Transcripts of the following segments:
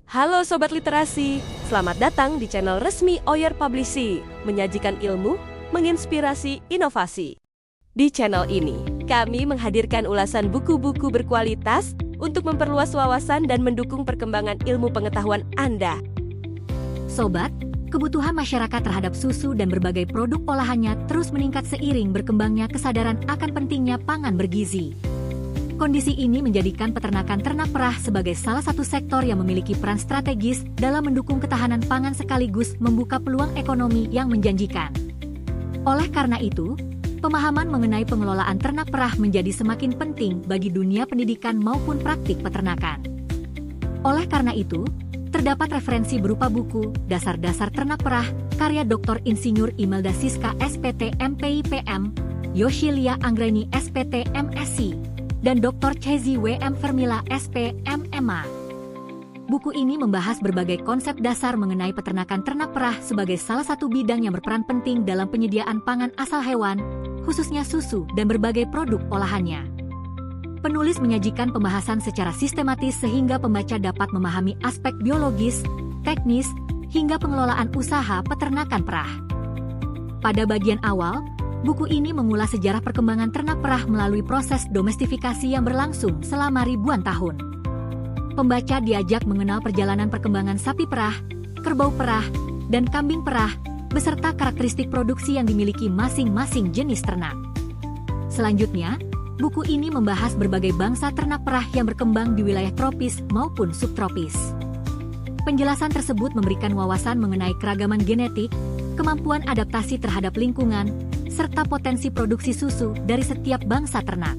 Halo Sobat Literasi, selamat datang di channel resmi Oyer Publishing, menyajikan ilmu, menginspirasi, inovasi. Di channel ini, kami menghadirkan ulasan buku-buku berkualitas untuk memperluas wawasan dan mendukung perkembangan ilmu pengetahuan Anda. Sobat, kebutuhan masyarakat terhadap susu dan berbagai produk olahannya terus meningkat seiring berkembangnya kesadaran akan pentingnya pangan bergizi. Kondisi ini menjadikan peternakan ternak perah sebagai salah satu sektor yang memiliki peran strategis dalam mendukung ketahanan pangan sekaligus membuka peluang ekonomi yang menjanjikan. Oleh karena itu, pemahaman mengenai pengelolaan ternak perah menjadi semakin penting bagi dunia pendidikan maupun praktik peternakan. Oleh karena itu, terdapat referensi berupa buku Dasar-Dasar Ternak Perah, karya Dr. Insinyur Imelda Siska SPT MPIPM, Yoshilia Anggreni SPT MSc, dan Dr. Chezi W.M. Vermila SP MMA. Buku ini membahas berbagai konsep dasar mengenai peternakan ternak perah sebagai salah satu bidang yang berperan penting dalam penyediaan pangan asal hewan, khususnya susu dan berbagai produk olahannya. Penulis menyajikan pembahasan secara sistematis sehingga pembaca dapat memahami aspek biologis, teknis, hingga pengelolaan usaha peternakan perah. Pada bagian awal, buku ini mengulas sejarah perkembangan ternak perah melalui proses domestifikasi yang berlangsung selama ribuan tahun. Pembaca diajak mengenal perjalanan perkembangan sapi perah, kerbau perah, dan kambing perah, beserta karakteristik produksi yang dimiliki masing-masing jenis ternak. Selanjutnya, buku ini membahas berbagai bangsa ternak perah yang berkembang di wilayah tropis maupun subtropis. Penjelasan tersebut memberikan wawasan mengenai keragaman genetik, kemampuan adaptasi terhadap lingkungan, serta potensi produksi susu dari setiap bangsa ternak.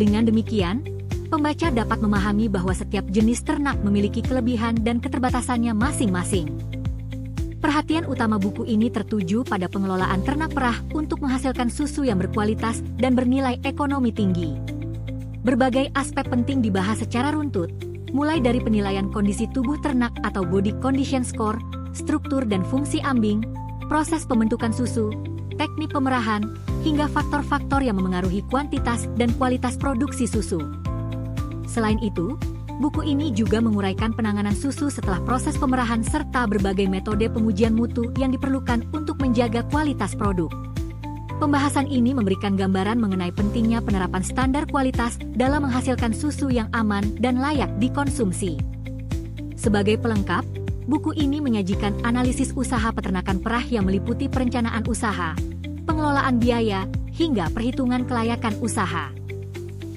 Dengan demikian, pembaca dapat memahami bahwa setiap jenis ternak memiliki kelebihan dan keterbatasannya masing-masing. Perhatian utama buku ini tertuju pada pengelolaan ternak perah untuk menghasilkan susu yang berkualitas dan bernilai ekonomi tinggi. Berbagai aspek penting dibahas secara runtut, mulai dari penilaian kondisi tubuh ternak atau body condition score, struktur dan fungsi ambing, proses pembentukan susu, teknik pemerahan, hingga faktor-faktor yang memengaruhi kuantitas dan kualitas produksi susu. Selain itu, buku ini juga menguraikan penanganan susu setelah proses pemerahan serta berbagai metode pengujian mutu yang diperlukan untuk menjaga kualitas produk. Pembahasan ini memberikan gambaran mengenai pentingnya penerapan standar kualitas dalam menghasilkan susu yang aman dan layak dikonsumsi. Sebagai pelengkap, buku ini menyajikan analisis usaha peternakan perah yang meliputi perencanaan usaha, pengelolaan biaya, hingga perhitungan kelayakan usaha.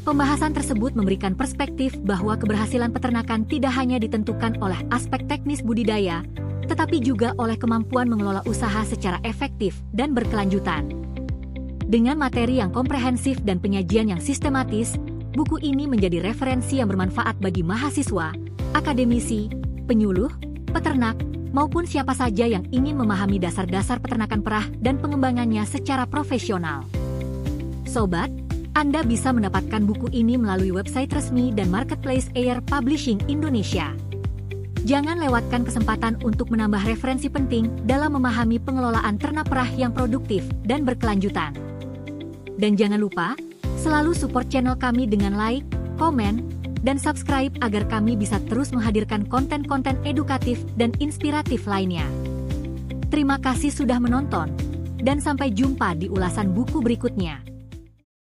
Pembahasan tersebut memberikan perspektif bahwa keberhasilan peternakan tidak hanya ditentukan oleh aspek teknis budidaya, tetapi juga oleh kemampuan mengelola usaha secara efektif dan berkelanjutan. Dengan materi yang komprehensif dan penyajian yang sistematis, buku ini menjadi referensi yang bermanfaat bagi mahasiswa, akademisi, penyuluh, peternak, maupun siapa saja yang ingin memahami dasar-dasar peternakan perah dan pengembangannya secara profesional. Sobat, Anda bisa mendapatkan buku ini melalui website resmi dan marketplace Oyer Publishing Indonesia. Jangan lewatkan kesempatan untuk menambah referensi penting dalam memahami pengelolaan ternak perah yang produktif dan berkelanjutan. Dan jangan lupa, selalu support channel kami dengan like, komen, dan subscribe agar kami bisa terus menghadirkan konten-konten edukatif dan inspiratif lainnya. Terima kasih sudah menonton, dan sampai jumpa di ulasan buku berikutnya.